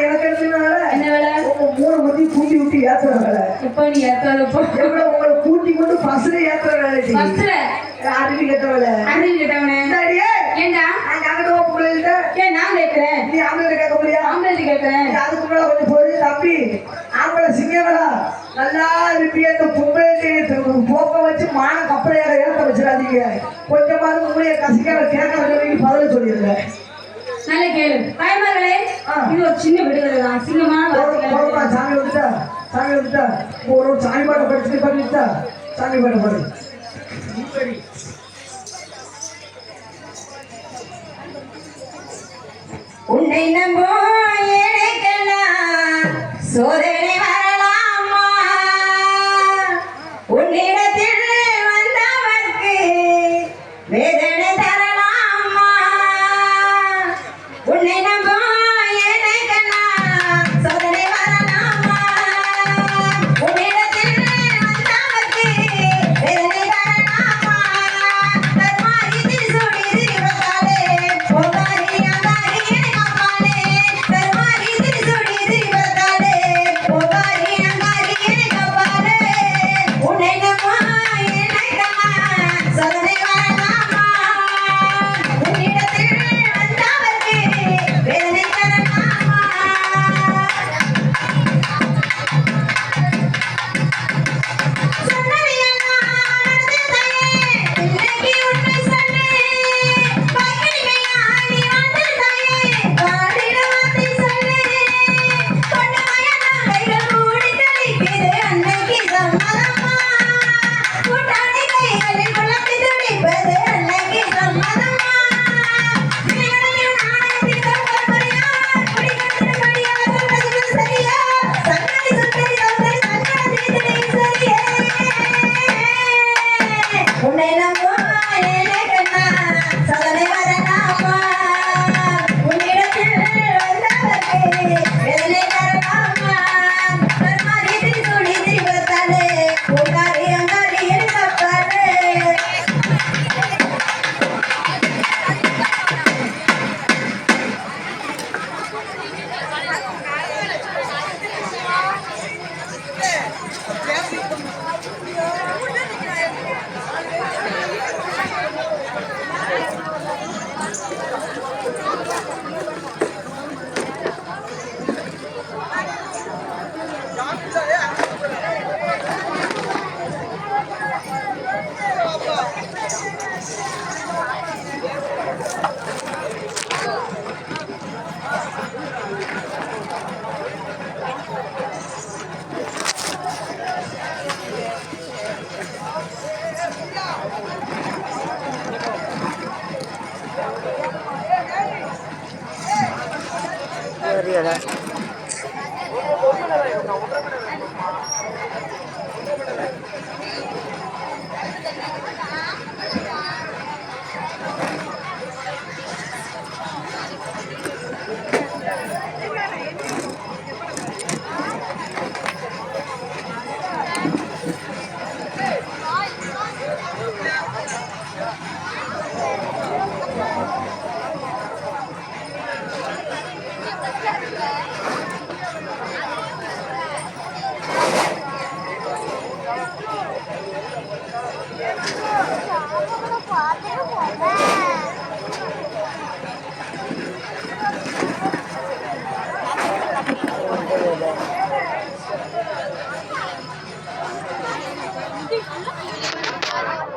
எனக்கு என்ன வேலை? மூணு மத்தி கூட்டி விட்டு ஏத்துற வேலை. இப்போ நீ ஏத்தாதப்போ உங்களை கூட்டி கொண்டு பஸ்ல ஏத்துற வேலை. பஸ்ல அறிவு கேட்டவள அறிவு கேட்டவனே ஏண்டா அங்கிட்ட பிள்ளைகிட்ட ஏன் நான் கேட்கிறேன், நீ ஆம்பளை கேட்க முடியா? ஆம்பளை கேட்கிறேன். அதுக்கு மேல கொஞ்சம் போய் தம்பி ஆம்பளை சிங்கங்களா நல்லா இருப்பிய இந்த பொம்பளை போக்க வச்சு மான கப்பலையாக ஏற்ற வச்சிடாதீங்க. கொஞ்சமாவது உண்மையை கசிக்க கேட்கறதுக்கு பதில் சொல்லிடுங்க. நல்ல கேளு தாய்மார்களே, இது ஒரு சின்ன விடுதலை தான். சின்னமான சாமி வந்துட்டா ஒரு சாமி பாட்டை படிச்சுட்டு பண்ணிட்டா சாமி பாட்டை படி. உன்னை நம்போ எனக்கெல்லாம் சோதனை வரலாமா, உன்னிடத்தில் வந்தவர்க்கு வேதனை தரலாமா. உன்னை நம்போ எனக்கெல்லாம் சோதனை வரலாமா, உன்னிடத்தில் வந்தவர்க்கு வேதனை தரலாமா. தர்மாரி திருசூடி திருவத்தாலே போகாரி அங்காரி எனக்காப்பாலே, தர்மாரி திருசூடி திருவத்தாலே போகாரி அங்காரி எனக்காப்பாலே. உன்னை நம்போ எனக்கெல்லாம் சோதனை வரலாமா, உன்னிடத்தில் வந்தவர்க்கு வேதனை தரலாமா. சொன்னதையெல்லாம் நடந்ததையே இன்னைக்கு உண்மை சொன்னேன். பகிர்மையா நீ வந்ததையே வாடிட வார்த்தை சொன்னேன். கொண்ட மயக்கம் கைகள் மூடி கழிக்குது அன்னைக்கு சம்மதமா, கூட்டாளி கைகளில் குழந்தை துடிப்பது அன்னைக்கு சம்மதமா. திரையரங்கில் நாணயத்தின் கற்பனையா குடிக்கட்டில் படியாக சொல்வது சரியா, சங்கடி சுந்தரி சௌந்தரி சங்கடத்தினை சரியே. உன்னை நம்போ எனக்கெல்லாம் சோதனை வரலாமா, உன்னிடத்தில் வந்தவர்க்கு வேதனை தரலாமா. தர்மாரி திருசூடி திருவத்தாலே போகாரி அங்காரி எனக்காப்பாலே.